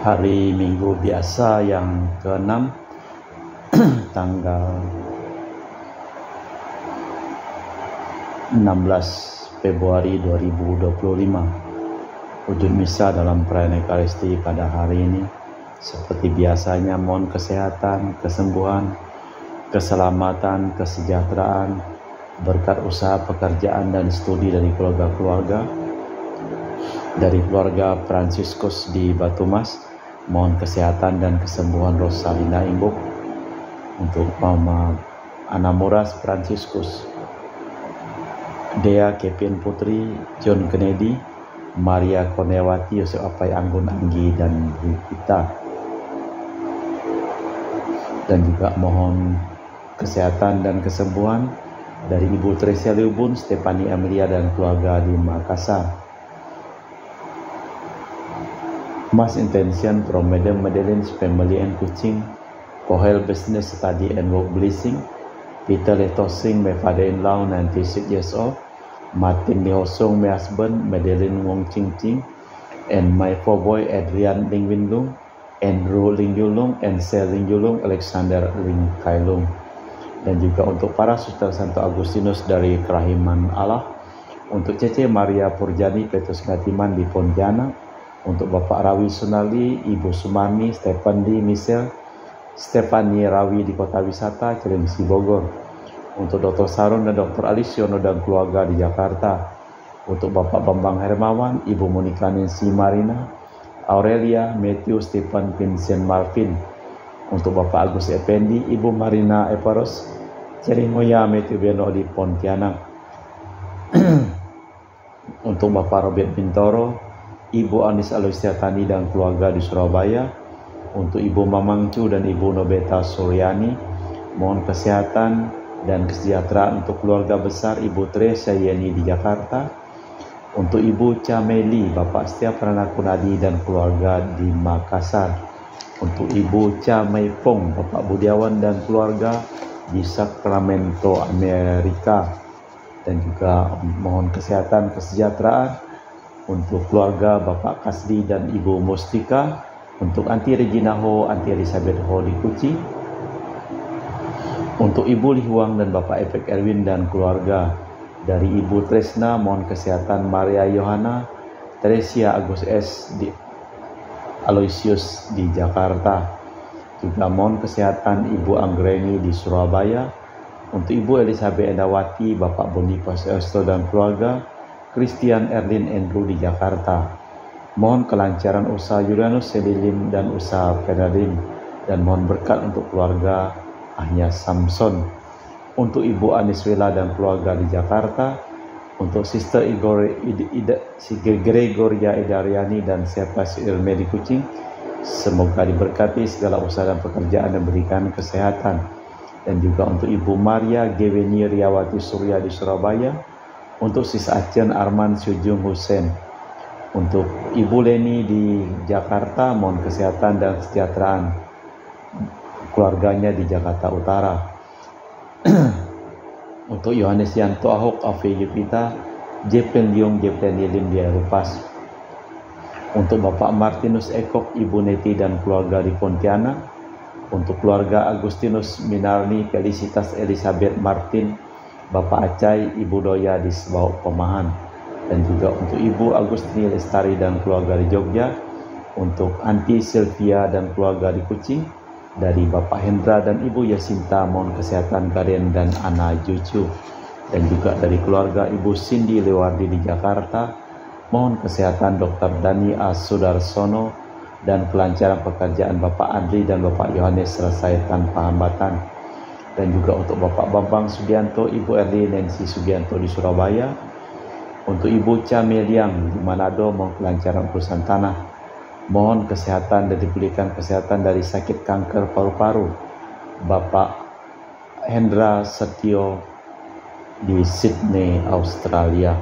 hari Minggu biasa yang ke-6 tanggal 16 Februari 2025. Wujud misa dalam perayaan Ekaristi pada hari ini seperti biasanya mohon kesehatan, kesembuhan, keselamatan, kesejahteraan, berkat usaha pekerjaan dan studi dari keluarga-keluarga. Dari keluarga Fransiskus di Batumas, mohon kesehatan dan kesembuhan Rosalina Imbuk. Untuk Mama Anamuras Fransiskus, Dea Kevin Putri, John Kennedy, Maria Konewati, Yosef Apai Anggun Anggi dan Rita. Dan juga mohon kesehatan dan kesembuhan dari Ibu Tresia Liubun, Stefani Amelia dan keluarga di Makassar. Mass intention from Madam Madeleine's family and Kuching for health, business, study and work blessing. Peter Letosing, my father-in-law, 96 years old. Martin Lihosong, my husband, Madeleine Wong Ching Ching, and my four boy Adrian Ling Win Lung, Andrew Ling Yulung, and Sel Ling Yulung, Alexander Ling Kai Lung. Dan juga untuk para suster Santo Agustinus dari Kerahiman Allah, untuk Cece Maria Purjani Petrus Ngatiman di Pontianak, untuk Bapak Rawi Sunali, Ibu Sumarni, Stefan di Michelle, Stefani Rawi di Kota Wisata Cilengsi Bogor, untuk Dr. Sarun dan Dr. Alisiono dan keluarga di Jakarta, untuk Bapak Bambang Hermawan, Ibu Monika Nancy Marina, Aurelia, Matthew, Stephen, Vincent Marvin, untuk Bapak Agus Effendi, Ibu Marina Eparos, Cerimoya Matthew Beno di Pontianak, untuk Bapak Robert Bintoro, Ibu Anis Aloysia Tani dan keluarga di Surabaya, untuk Ibu Mamang Cu dan Ibu Nobeta Suryani, mohon kesehatan dan kesejahteraan untuk keluarga besar Ibu Teresa Yeni di Jakarta, untuk Ibu Cameli, Bapak Setia Pranakunadi dan keluarga di Makassar, untuk Ibu Camaipong, Bapak Budiawan dan keluarga di Sacramento, Amerika, dan juga mohon kesehatan kesejahteraan untuk keluarga Bapak Kasdi dan Ibu Mustika, untuk Aunty Regina Ho, Aunty Elizabeth Ho di Kuci, untuk Ibu Lihuang dan Bapak Epek Erwin dan keluarga dari Ibu Tresna, mohon kesehatan Maria Yohana, Teresia Agus S. di Aloysius di Jakarta, juga mohon kesehatan Ibu Anggreni di Surabaya, untuk Ibu Elizabeth Endawati, Bapak Boniface Esto dan keluarga, Christian Erlin Andrew di Jakarta. Mohon kelancaran usaha Julianus Selilim dan usaha Fernandin, dan mohon berkat untuk keluarga Ahnya Samson, untuk Ibu Aniswela dan keluarga di Jakarta, untuk Sister Gregoria Edariani dan Sepas Ilme di Kucing. Semoga diberkati segala usaha dan pekerjaan dan berikan kesehatan. Dan juga untuk Ibu Maria Geweni Riawati Surya di Surabaya, untuk Sis Acen Arman Sujung Hussein, untuk Ibu Leni di Jakarta, mohon kesehatan dan kesejahteraan keluarganya di Jakarta Utara. Untuk Yohanes Yanto Ahok Afe Yupita, Jepen Liong Jepen Yelim di Eropas, untuk Bapak Martinus Ekok, Ibu Neti dan keluarga di Pontianak, untuk keluarga Agustinus Minarni, Felicitas Elizabeth Martin, Bapak Acai, Ibu Doya di Sebau Pemahan, dan juga untuk Ibu Agustini Lestari dan keluarga di Jogja, untuk Aunty Sylvia dan keluarga di Kucing, dari Bapak Hendra dan Ibu Yasinta, mohon kesehatan Karen dan Ana Jucu, dan juga dari keluarga Ibu Cindy Lewardi di Jakarta, mohon kesehatan Dr. Dani A. Sudarsono dan kelancaran pekerjaan Bapak Andri dan Bapak Yohanes selesai tanpa hambatan. Dan juga untuk Bapak Bambang Sugianto, Ibu Erli Nancy Sugianto di Surabaya, untuk Ibu Cameliang di Manado, mohon kelancaran urusan tanah, mohon kesehatan dan diberikan kesehatan dari sakit kanker paru-paru. Bapak Hendra Setio di Sydney, Australia.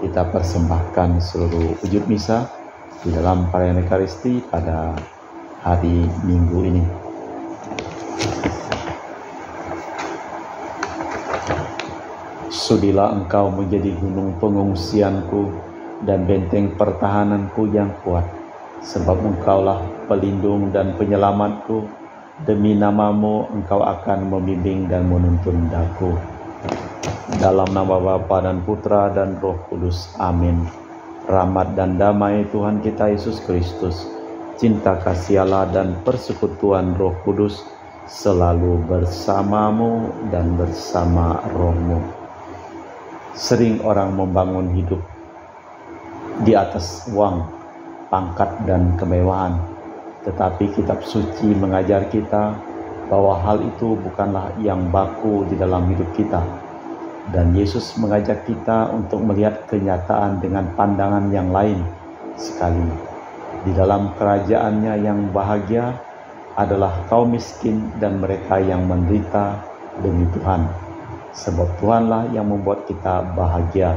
Kita persembahkan seluruh wujud misa di dalam perayaan Ekaristi pada hari Minggu ini. Sudilah Engkau menjadi gunung pengungsianku dan benteng pertahananku yang kuat. sebab Engkaulah pelindung dan penyelamatku. Demi nama-Mu Engkau akan membimbing dan menuntun daku. Dalam nama Bapa dan Putra dan Roh Kudus. Amin. Rahmat dan damai Tuhan kita Yesus Kristus, cinta kasih Allah dan persekutuan Roh Kudus selalu bersamamu dan bersama rohmu. Sering orang membangun hidup di atas uang, pangkat dan kemewahan, tetapi kitab suci mengajar kita bahwa hal itu bukanlah yang baku di dalam hidup kita. Dan Yesus mengajak kita untuk melihat kenyataan dengan pandangan yang lain sekali. Di dalam kerajaannya yang bahagia adalah kaum miskin dan mereka yang menderita demi Tuhan. Sebab Tuhanlah yang membuat kita bahagia.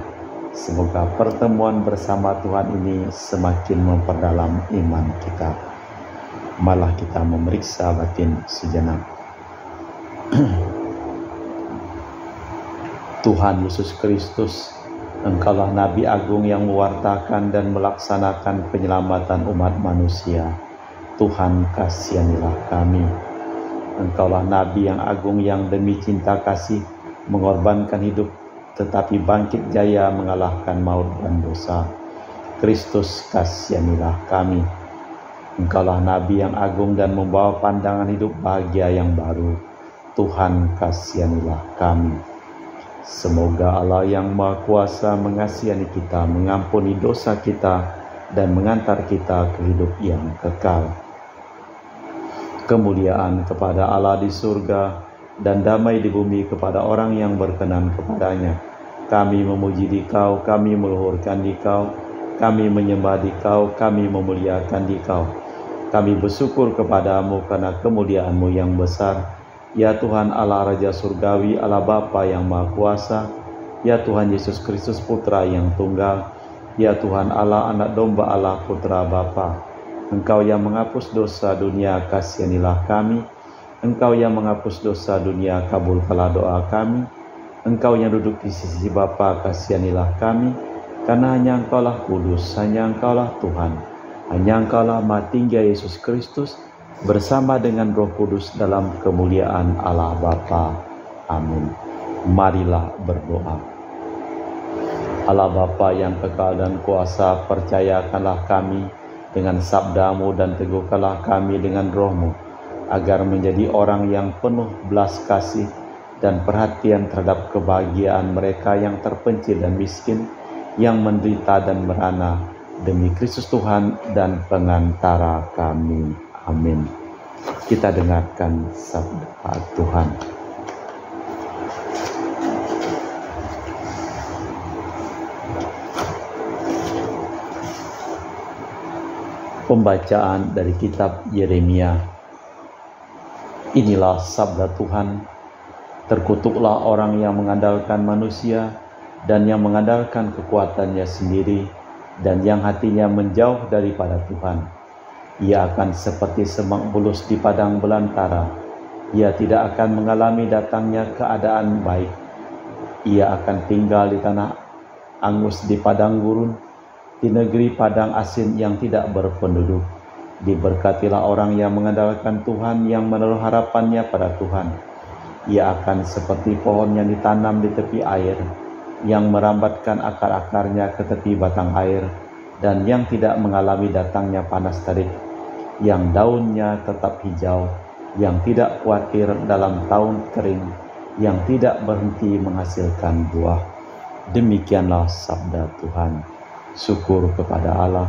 Semoga pertemuan bersama Tuhan ini semakin memperdalam iman kita. Malah kita memeriksa batin sejenak. Tuhan Yesus Kristus, Engkaulah Nabi Agung yang mewartakan dan melaksanakan penyelamatan umat manusia. Tuhan, kasihanilah kami. Engkaulah Nabi yang agung yang demi cinta kasih mengorbankan hidup, tetapi bangkit jaya mengalahkan maut dan dosa. Kristus, kasihanilah kami. Engkaulah Nabi yang agung dan membawa pandangan hidup bahagia yang baru. Tuhan, kasihanilah kami. Semoga Allah yang Maha Kuasa mengasihani kita, mengampuni dosa kita, dan mengantar kita ke hidup yang kekal. Kemuliaan kepada Allah di surga dan damai di bumi kepada orang yang berkenan kepadanya. Kami memuji Dikau, kami meluhurkan Dikau, kami menyembah Dikau, kami memuliakan Dikau. Kami bersyukur kepadamu karena kemuliaan-Mu yang besar. Ya Tuhan Allah Raja Surgawi, Allah Bapa yang Maha Kuasa, ya Tuhan Yesus Kristus Putra yang Tunggal, ya Tuhan Allah Anak Domba Allah Putra Bapa. Engkau yang menghapus dosa dunia, kasihanilah kami. Engkau yang menghapus dosa dunia, kabulkanlah doa kami. Engkau yang duduk di sisi Bapa, kasihanilah kami. Karena hanya Engkaulah kudus, hanya Engkaulah Tuhan, hanya Engkaulah Maha Tinggi Yesus Kristus, bersama dengan Roh Kudus dalam kemuliaan Allah Bapa. Amin. Marilah berdoa. Allah Bapa yang kekal dan kuasa, percayakanlah kami dengan sabda-Mu dan teguhkanlah kami dengan Roh-Mu, agar menjadi orang yang penuh belas kasih dan perhatian terhadap kebahagiaan mereka yang terpencil dan miskin, yang menderita dan merana, demi Kristus Tuhan dan pengantara kami. Amin. Kita dengarkan sabda Tuhan. Pembacaan dari kitab Yeremia. Inilah sabda Tuhan. Terkutuklah orang yang mengandalkan manusia dan yang mengandalkan kekuatannya sendiri dan yang hatinya menjauh daripada Tuhan. Ia akan seperti semak bulus di padang belantara. Ia tidak akan mengalami datangnya keadaan baik. Ia akan tinggal di tanah angus di padang gurun, di negeri padang asin yang tidak berpenduduk. Diberkatilah orang yang mengandalkan Tuhan, yang menaruh harapannya pada Tuhan. Ia akan seperti pohon yang ditanam di tepi air, yang merambatkan akar-akarnya ke tepi batang air, dan yang tidak mengalami datangnya panas terik, yang daunnya tetap hijau, yang tidak khawatir dalam tahun kering, yang tidak berhenti menghasilkan buah. Demikianlah sabda Tuhan. Syukur kepada Allah.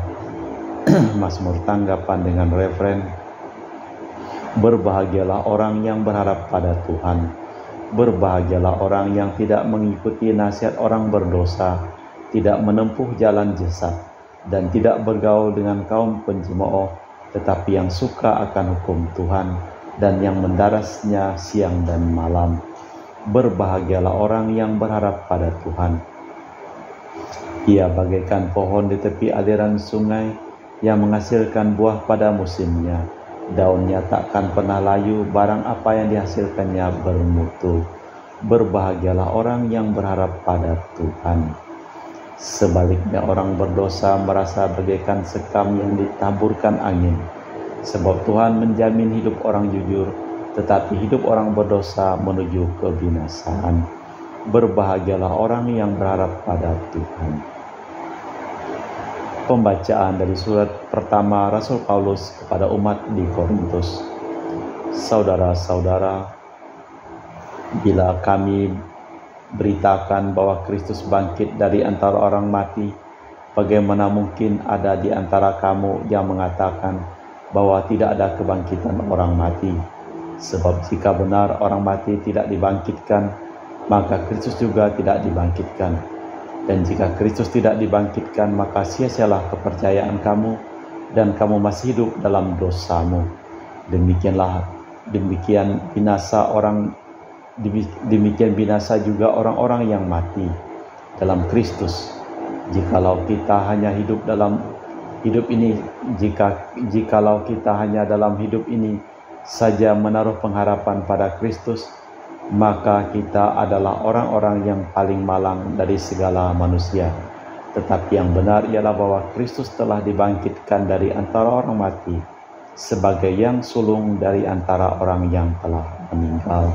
Mazmur tanggapan dengan referen: berbahagialah orang yang berharap pada Tuhan. Berbahagialah orang yang tidak mengikuti nasihat orang berdosa, tidak menempuh jalan sesat, dan tidak bergaul dengan kaum pencemooh, tetapi yang suka akan hukum Tuhan dan yang mendarasnya siang dan malam. Berbahagialah orang yang berharap pada Tuhan. Ia bagaikan pohon di tepi aliran sungai yang menghasilkan buah pada musimnya. Daunnya takkan pernah layu, barang apa yang dihasilkannya bermutu. Berbahagialah orang yang berharap pada Tuhan. Sebaliknya orang berdosa merasa bagaikan sekam yang ditaburkan angin. Sebab Tuhan menjamin hidup orang jujur, tetapi hidup orang berdosa menuju kebinasaan. Berbahagialah orang yang berharap pada Tuhan. Pembacaan dari surat pertama Rasul Paulus kepada umat di Korintus. Saudara-saudara, bila kami beritakan bahwa Kristus bangkit dari antara orang mati, bagaimana mungkin ada di antara kamu yang mengatakan bahwa tidak ada kebangkitan orang mati? Sebab jika benar orang mati tidak dibangkitkan, maka Kristus juga tidak dibangkitkan. Dan jika Kristus tidak dibangkitkan, maka sia-sialah kepercayaan kamu, dan kamu masih hidup dalam dosamu. Demikian binasa juga orang-orang yang mati dalam Kristus. Jikalau kita hanya dalam hidup ini saja menaruh pengharapan pada Kristus, maka kita adalah orang-orang yang paling malang dari segala manusia. Tetapi yang benar ialah bahwa Kristus telah dibangkitkan dari antara orang mati sebagai yang sulung dari antara orang yang telah meninggal.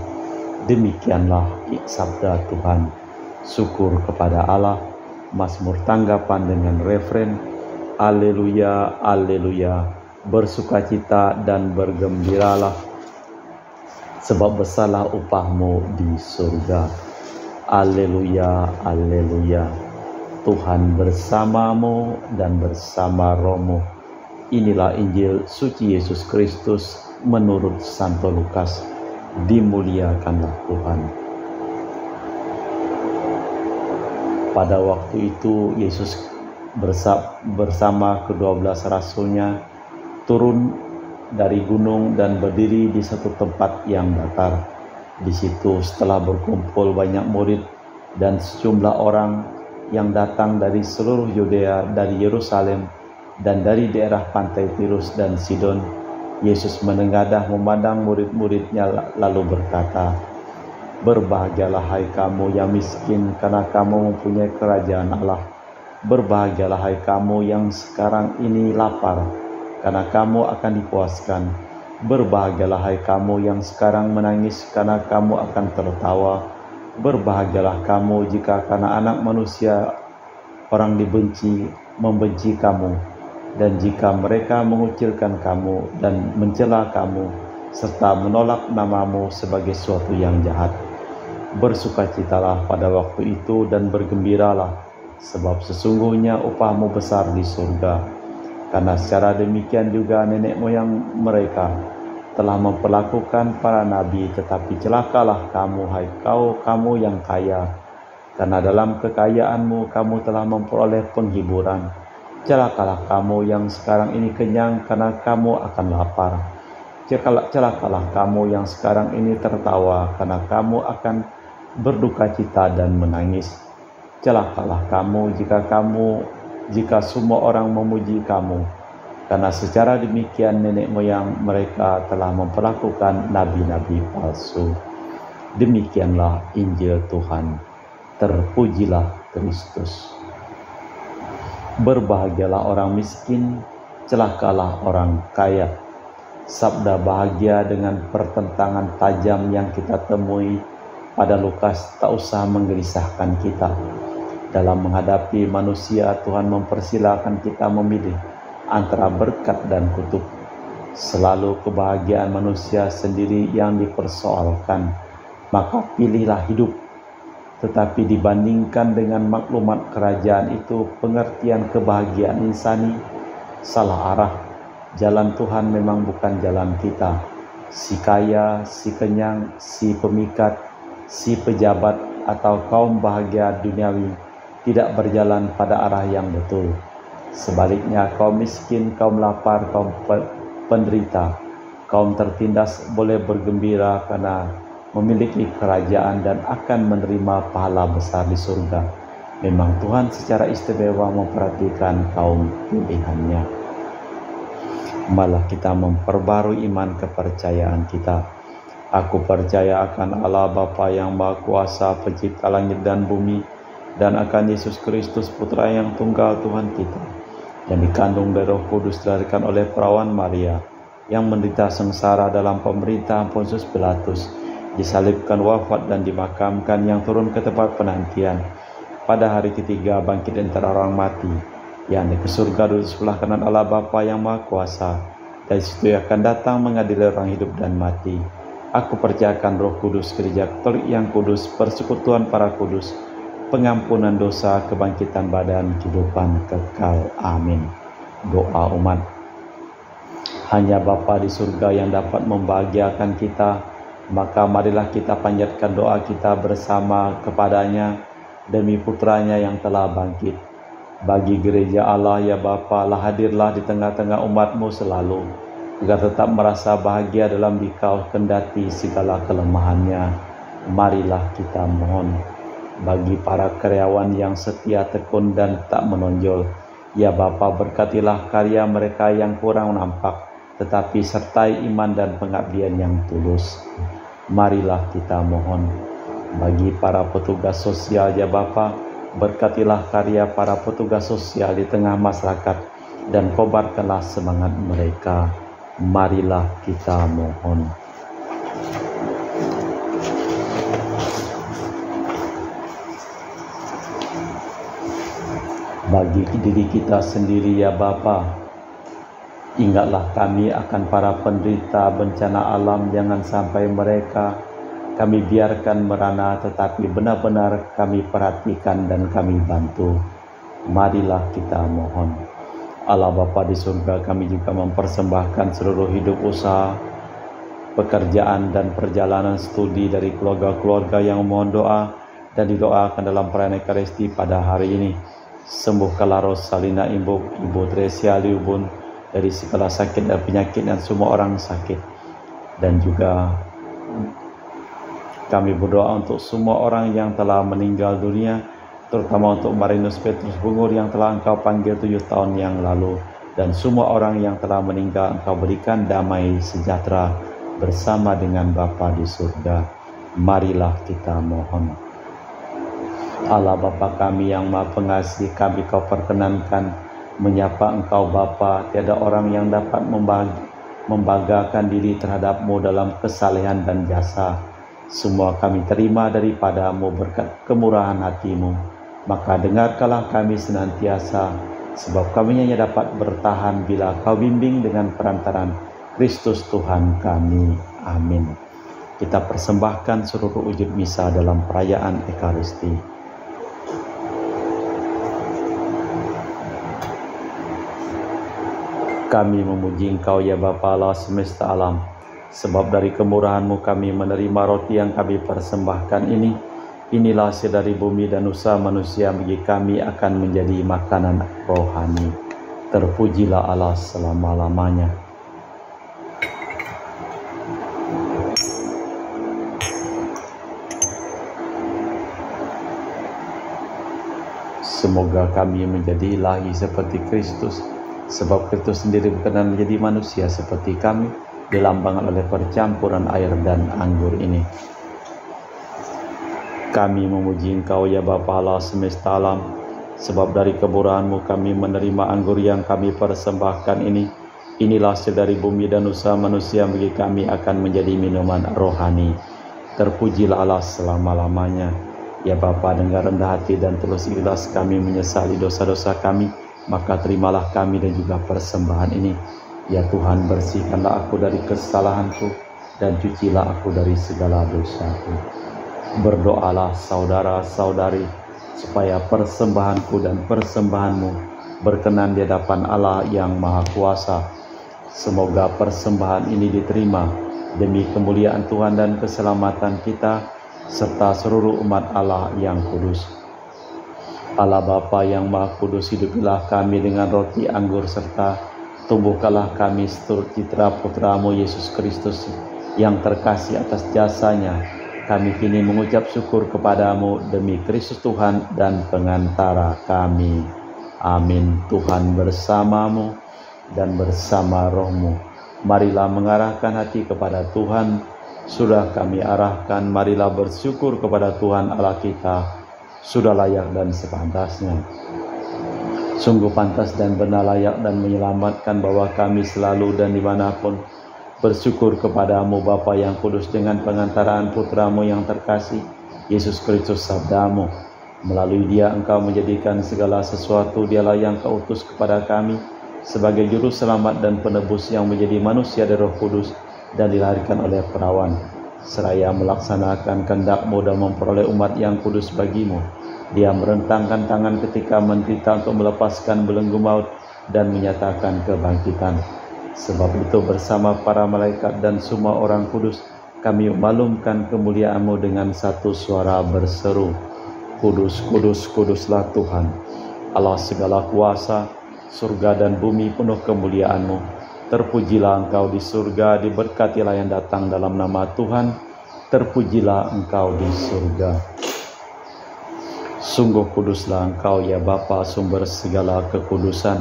Demikianlah sabda Tuhan. Syukur kepada Allah. Mazmur tanggapan dengan refren Haleluya, Haleluya. Bersukacita dan bergembiralah, sebab besarlah upahmu di surga. Haleluya, Haleluya. Tuhan bersamamu dan bersama rohmu. Inilah Injil suci Yesus Kristus menurut Santo Lukas. Dimuliakanlah Tuhan. Pada waktu itu Yesus bersama ke-12 rasulnya turun dari gunung dan berdiri di satu tempat yang datar. Di situ setelah berkumpul banyak murid dan sejumlah orang yang datang dari seluruh Yudea, dari Yerusalem, dan dari daerah pantai Tirus dan Sidon, Yesus menengadah memandang murid-muridnya lalu berkata, "Berbahagialah hai kamu yang miskin, karena kamu mempunyai kerajaan Allah. Berbahagialah hai kamu yang sekarang ini lapar, karena kamu akan dipuaskan. Berbahagialah hai kamu yang sekarang menangis, karena kamu akan tertawa. Berbahagialah kamu jika karena Anak Manusia orang membenci kamu, dan jika mereka mengucilkan kamu dan mencela kamu, serta menolak namamu sebagai suatu yang jahat. Bersukacitalah pada waktu itu dan bergembiralah, sebab sesungguhnya upahmu besar di surga. Karena secara demikian juga nenek moyang mereka telah memperlakukan para nabi. Tetapi celakalah kamu, hai kamu yang kaya, karena dalam kekayaanmu kamu telah memperoleh penghiburan. Celakalah kamu yang sekarang ini kenyang, karena kamu akan lapar. Celakalah kamu yang sekarang ini tertawa, karena kamu akan berduka cita dan menangis. Celakalah kamu jika semua orang memuji kamu, karena secara demikian nenek moyang mereka telah memperlakukan nabi-nabi palsu." Demikianlah Injil Tuhan. Terpujilah Kristus. Berbahagialah orang miskin, celakalah orang kaya. Sabda bahagia dengan pertentangan tajam yang kita temui pada Lukas tak usah menggelisahkan kita. Dalam menghadapi manusia, Tuhan mempersilahkan kita memilih antara berkat dan kutuk. Selalu kebahagiaan manusia sendiri yang dipersoalkan, maka pilihlah hidup. Tetapi dibandingkan dengan maklumat kerajaan itu, pengertian kebahagiaan insani salah arah. Jalan Tuhan memang bukan jalan kita. Si kaya, si kenyang, si pemikat, si pejabat, atau kaum bahagia duniawi tidak berjalan pada arah yang betul. Sebaliknya, kaum miskin, kaum lapar, kaum penderita, kaum tertindas boleh bergembira karena memiliki kerajaan dan akan menerima pahala besar di surga. Memang Tuhan secara istimewa memperhatikan kaum pilihannya. Malah kita memperbarui iman kepercayaan kita. Aku percaya akan Allah Bapa yang Maha Kuasa, pencipta langit dan bumi, dan akan Yesus Kristus Putra yang tunggal Tuhan kita, yang dikandung dari Roh Kudus, dilahirkan oleh perawan Maria, yang menderita sengsara dalam pemerintahan Pontius Pilatus, disalibkan, wafat dan dimakamkan, yang turun ke tempat penantian, pada hari ketiga bangkit antara orang mati, yang naik ke surga duduk sebelah kanan Allah Bapa yang Maha Kuasa. Dari situ ia akan datang mengadili orang hidup dan mati. Aku percayakan Roh Kudus, Gereja Katolik yang kudus, persekutuan para kudus, pengampunan dosa, kebangkitan badan, kehidupan kekal. Amin. Doa umat. Hanya Bapa di surga yang dapat membahagiakan kita, maka marilah kita panjatkan doa kita bersama kepadanya demi putranya yang telah bangkit. Bagi gereja Allah ya Bapa, lah hadirlah di tengah-tengah umat-Mu selalu, agar tetap merasa bahagia dalam Dikau kendati segala kelemahannya. Marilah kita mohon. Bagi para karyawan yang setia, tekun dan tak menonjol, ya Bapa, berkatilah karya mereka yang kurang nampak, tetapi sertai iman dan pengabdian yang tulus. Marilah kita mohon. Bagi para petugas sosial ya Bapa, berkatilah karya para petugas sosial di tengah masyarakat dan kobarkanlah semangat mereka. Marilah kita mohon. Bagi diri kita sendiri ya Bapa, ingatlah kami akan para penderita bencana alam, jangan sampai mereka kami biarkan merana, tetapi benar-benar kami perhatikan dan kami bantu. Marilah kita mohon. Allah Bapa di surga, kami juga mempersembahkan seluruh hidup, usaha, pekerjaan dan perjalanan studi dari keluarga-keluarga yang memohon doa dan didoakan dalam perayaan Ekaristi pada hari ini. Sembuhkanlah Rosalina Imbuk, Ibu Tresia Liubun dari segala sakit dan penyakit dan semua orang sakit. Dan juga kami berdoa untuk semua orang yang telah meninggal dunia, terutama untuk Marinus Petrus Bungur yang telah Engkau panggil 7 tahun yang lalu, dan semua orang yang telah meninggal Engkau berikan damai sejahtera bersama dengan Bapa di surga. Marilah kita mohon. Allah Bapa kami yang Maha Pengasih, kami Kau perkenankan menyapa Engkau Bapa. Tiada orang yang dapat membanggakan diri terhadap-Mu dalam kesalehan dan jasa. Semua kami terima daripada-Mu berkat kemurahan hati-Mu. Maka dengarkanlah kami senantiasa, sebab kami hanya dapat bertahan bila Kau bimbing dengan perantaran Kristus Tuhan kami. Amin. Kita persembahkan seluruh wujud misa dalam perayaan Ekaristi. Kami memuji Engkau ya Bapa Allah semesta alam, sebab dari kemurahan-Mu kami menerima roti yang kami persembahkan ini. Inilah hasil dari bumi dan usaha manusia, bagi kami akan menjadi makanan rohani. Terpujilah Allah selama-lamanya. Semoga kami menjadi ilahi seperti Kristus, sebab Kristus sendiri berkenan menjadi manusia seperti kami, dilambangkan oleh percampuran air dan anggur ini. Kami memuji Engkau ya Bapa Allah semesta alam, sebab dari kemurahan-Mu kami menerima anggur yang kami persembahkan ini. Inilah hasil dari bumi dan usaha manusia, bagi kami akan menjadi minuman rohani. Terpujilah Allah selama-lamanya. Ya Bapa, dengan rendah hati dan tulus ikhlas kami menyesali dosa-dosa kami, maka terimalah kami dan juga persembahan ini. Ya Tuhan, bersihkanlah aku dari kesalahanku dan cucilah aku dari segala dosaku. Berdoalah saudara-saudari, supaya persembahanku dan persembahanmu berkenan di hadapan Allah yang Maha Kuasa. Semoga persembahan ini diterima demi kemuliaan Tuhan dan keselamatan kita, serta seluruh umat Allah yang kudus. Allah Bapa yang Maha Kudus, hidupilah kami dengan roti anggur, serta tumbuhkanlah kami seturut citra Putra-Mu Yesus Kristus yang terkasih. Atas jasanya kami kini mengucap syukur kepada-Mu demi Kristus Tuhan dan pengantara kami. Amin. Tuhan bersama-Mu dan bersama roh-Mu. Marilah mengarahkan hati kepada Tuhan. Sudah kami arahkan, marilah bersyukur kepada Tuhan Allah kita. sudah layak dan sepantasnya. Sungguh pantas dan benar, layak dan menyelamatkan bahwa kami selalu dan dimanapun bersyukur kepadamu Bapa yang kudus dengan pengantaraan putramu yang terkasih, Yesus Kristus sabdamu. Melalui dia engkau menjadikan segala sesuatu, dialah yang kau utus kepada kami sebagai juru selamat dan penebus yang menjadi manusia dari Roh Kudus dan dilahirkan oleh perawan, seraya melaksanakan kehendak-mu dan memperoleh umat yang kudus bagimu. Dia merentangkan tangan ketika menderita untuk melepaskan belenggu maut dan menyatakan kebangkitan. Sebab itu bersama para malaikat dan semua orang kudus, kami memaklumkan kemuliaan-Mu dengan satu suara berseru, Kudus, kudus, kuduslah Tuhan, Allah segala kuasa, surga dan bumi penuh kemuliaan-Mu. Terpujilah Engkau di surga, diberkatilah yang datang dalam nama Tuhan, terpujilah Engkau di surga. Sungguh kuduslah Engkau ya Bapa, sumber segala kekudusan.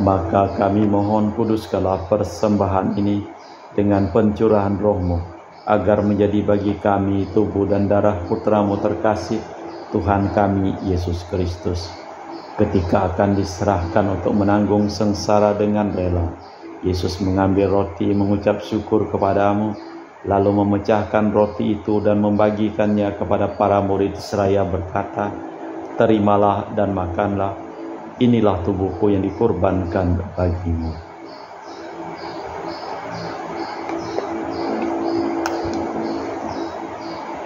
Maka kami mohon kuduskanlah persembahan ini dengan pencurahan Roh-Mu, agar menjadi bagi kami tubuh dan darah Putra-Mu terkasih, Tuhan kami Yesus Kristus. Ketika akan diserahkan untuk menanggung sengsara dengan rela, Yesus mengambil roti, mengucap syukur kepadamu, lalu memecahkan roti itu dan membagikannya kepada para murid seraya berkata, terimalah dan makanlah, inilah tubuhku yang dikorbankan bagimu.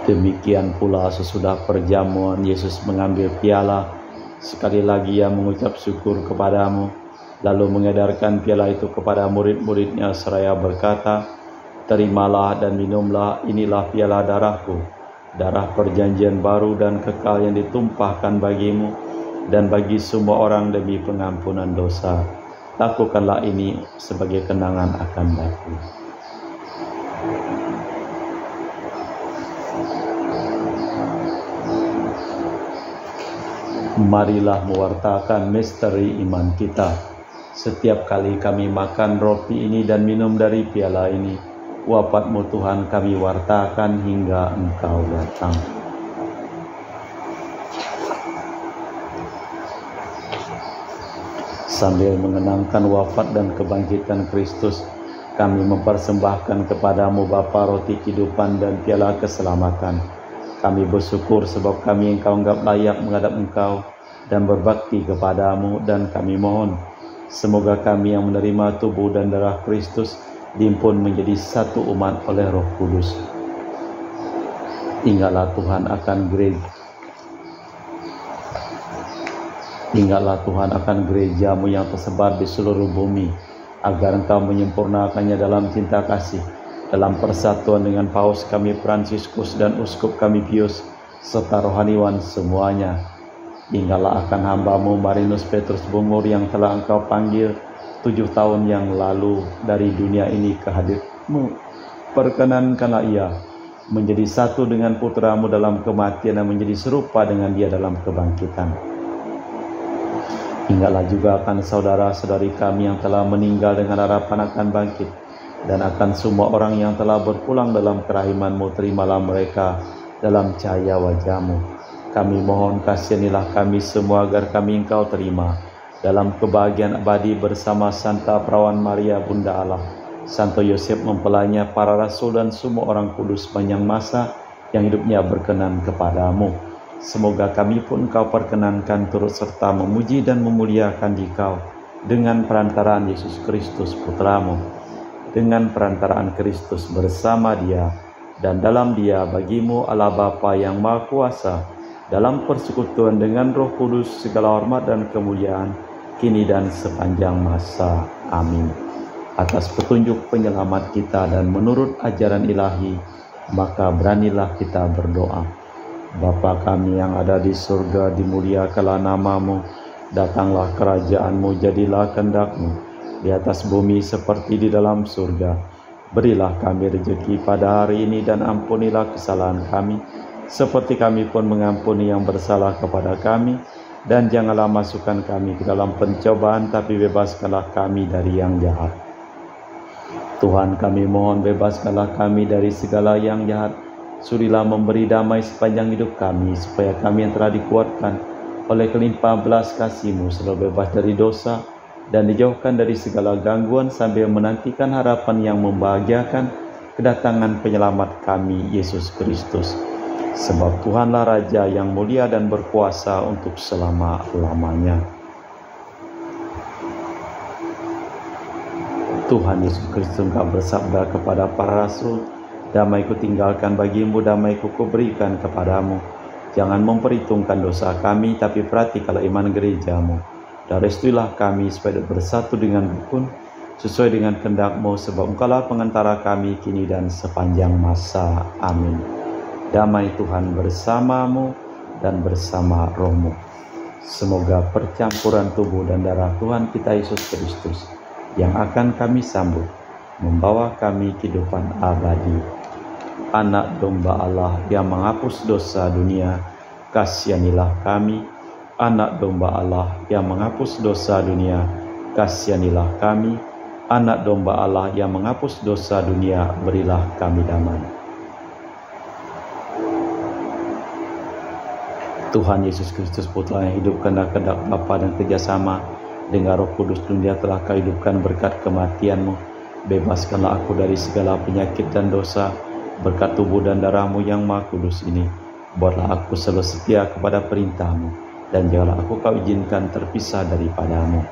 Demikian pula sesudah perjamuan, Yesus mengambil piala, sekali lagi ia mengucap syukur kepadamu, lalu mengedarkan piala itu kepada murid-muridnya seraya berkata, terimalah dan minumlah, inilah piala darahku, darah perjanjian baru dan kekal yang ditumpahkan bagimu dan bagi semua orang demi pengampunan dosa. Lakukanlah ini sebagai kenangan akan aku. Marilah mewartakan misteri iman kita. Setiap kali kami makan roti ini dan minum dari piala ini, wafat-Mu Tuhan kami wartakan hingga Engkau datang. Sambil mengenangkan wafat dan kebangkitan Kristus, kami mempersembahkan kepadamu Bapa roti kehidupan dan piala keselamatan. Kami bersyukur sebab kami Engkau anggap layak menghadap Engkau dan berbakti kepadamu, dan kami mohon semoga kami yang menerima tubuh dan darah Kristus dihimpun menjadi satu umat oleh Roh Kudus. Ingatlah Tuhan akan gereja-Mu yang tersebar di seluruh bumi, agar Engkau menyempurnakannya dalam cinta kasih, dalam persatuan dengan Paus kami Fransiskus dan Uskup kami Pius, serta rohaniwan semuanya. Ingatlah akan hamba-Mu Marinus Petrus Bungur yang telah Engkau panggil 7 tahun yang lalu dari dunia ini ke hadir-Mu. Perkenankanlah ia menjadi satu dengan Putra-Mu dalam kematian dan menjadi serupa dengan Dia dalam kebangkitan. Ingatlah juga akan saudara-saudari kami yang telah meninggal dengan harapan akan bangkit, dan akan semua orang yang telah berpulang dalam kerahiman-Mu, terimalah mereka dalam cahaya wajah-Mu. Kami mohon kasihanilah kami semua agar kami Engkau terima dalam kebahagiaan abadi bersama Santa Perawan Maria Bunda Allah, Santo Yosef mempelainya, para rasul dan semua orang kudus sepanjang masa yang hidupnya berkenan kepadamu. Semoga kami pun Engkau perkenankan turut serta memuji dan memuliakan Dikau dengan perantaraan Yesus Kristus Putra-Mu, dengan perantaraan Kristus bersama Dia dan dalam Dia bagimu Allah Bapa yang Maha Kuasa, dalam persekutuan dengan Roh Kudus, segala hormat dan kemuliaan kini dan sepanjang masa. Amin. Atas petunjuk penyelamat kita dan menurut ajaran ilahi, maka beranilah kita berdoa. Bapa kami yang ada di surga, dimuliakanlah nama-Mu, datanglah kerajaan-Mu, jadilah kehendak-Mu di atas bumi seperti di dalam surga. Berilah kami rezeki pada hari ini dan ampunilah kesalahan kami, seperti kami pun mengampuni yang bersalah kepada kami, dan janganlah masukkan kami ke dalam pencobaan, tapi bebaskanlah kami dari yang jahat. Tuhan, kami mohon bebaskanlah kami dari segala yang jahat, Sudilah memberi damai sepanjang hidup kami, supaya kami yang telah dikuatkan oleh kelimpahan belas kasih-Mu selalu bebas dari dosa dan dijauhkan dari segala gangguan sambil menantikan harapan yang membahagiakan kedatangan penyelamat kami, Yesus Kristus. Sebab Tuhanlah Raja yang mulia dan berkuasa untuk selama-lamanya. Tuhan Yesus Kristus Engkau bersabda kepada para rasul, "Damai-Ku tinggalkan bagimu, damai-Ku kuberikan kepadamu. Jangan memperhitungkan dosa kami, tapi perhatikanlah iman gereja-Mu. Dan restuilah kami supaya bersatu dengan rukun, sesuai dengan kehendak-Mu, sebab Engkaulah pengantara kami kini dan sepanjang masa. Amin." Damai Tuhan bersamamu dan bersama rohmu. Semoga percampuran tubuh dan darah Tuhan kita Yesus Kristus yang akan kami sambut membawa kami kehidupan abadi. Anak domba Allah yang menghapus dosa dunia, kasihanilah kami. Anak domba Allah yang menghapus dosa dunia, kasihanilah kami. Anak domba Allah yang menghapus dosa dunia, berilah kami damai. Tuhan Yesus Kristus, Putra yang hidup karena kehendak Bapa dan kerjasama dengan Roh Kudus, dunia telah Kau hidupkan berkat kematian-Mu. Bebaskanlah aku dari segala penyakit dan dosa berkat tubuh dan darah-Mu yang Maha Kudus ini. Buatlah aku selalu setia kepada perintah-Mu, dan janganlah aku Kau izinkan terpisah daripada-Mu.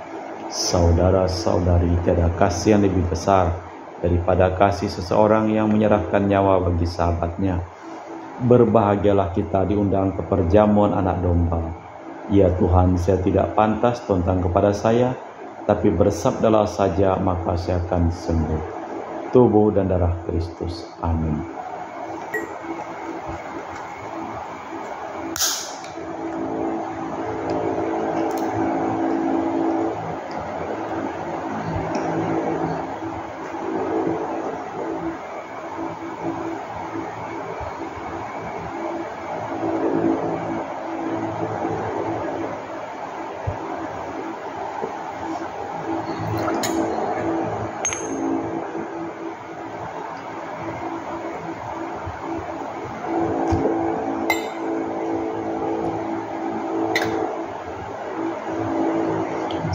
Saudara-saudari, tiada kasih yang lebih besar daripada kasih seseorang yang menyerahkan nyawa bagi sahabatnya. Berbahagialah kita diundang ke perjamuan anak domba. Ya Tuhan, saya tidak pantas tentang kepada saya, tapi bersabdalah saja maka saya akan sembuh. Tubuh dan darah Kristus. Amin.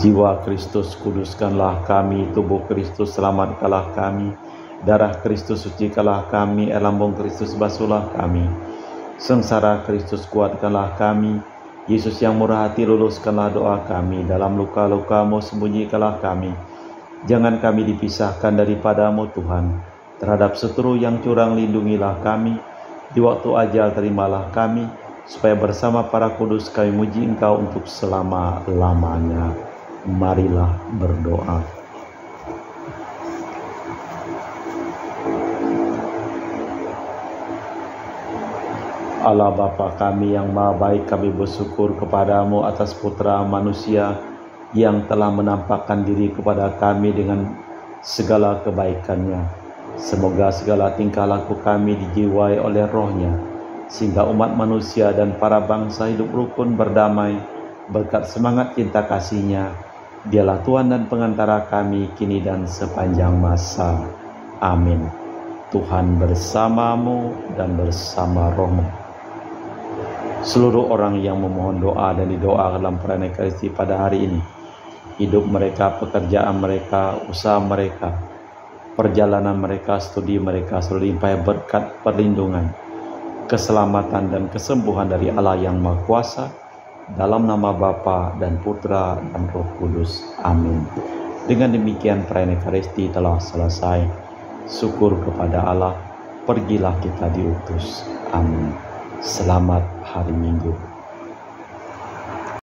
Jiwa Kristus, kuduskanlah kami. Tubuh Kristus, selamatkanlah kami. Darah Kristus, sucikanlah kami. Air lambung Kristus, basuhlah kami. Sengsara Kristus, kuatkanlah kami. Yesus yang murah hati, luluskanlah doa kami. Dalam luka-luka-Mu, sembunyikanlah kami. Jangan kami dipisahkan daripada-Mu, Tuhan. Terhadap seturu yang curang, lindungilah kami. Di waktu ajal, terimalah kami, supaya bersama para kudus kami muji Engkau untuk selama-lamanya. Marilah berdoa. Allah Bapa kami yang Maha Baik, kami bersyukur kepada-Mu atas Putra manusia yang telah menampakkan diri kepada kami dengan segala kebaikannya. Semoga segala tingkah laku kami dijiwai oleh Roh-Nya, sehingga umat manusia dan para bangsa hidup rukun berdamai berkat semangat cinta kasih-Nya. Dialah Tuhan dan pengantara kami kini dan sepanjang masa. Amin. Tuhan bersamamu dan bersama rohmu. Seluruh orang yang memohon doa dan didoa dalam perayaan Ekaristi pada hari ini, hidup mereka, pekerjaan mereka, usaha mereka, perjalanan mereka, studi mereka selalu dilimpahi berkat perlindungan, keselamatan dan kesembuhan dari Allah yang Maha Kuasa. Dalam nama Bapa dan Putra dan Roh Kudus. Amin. Dengan demikian perayaan Ekaristi telah selesai. Syukur kepada Allah. Pergilah kita diutus. Amin. Selamat hari Minggu.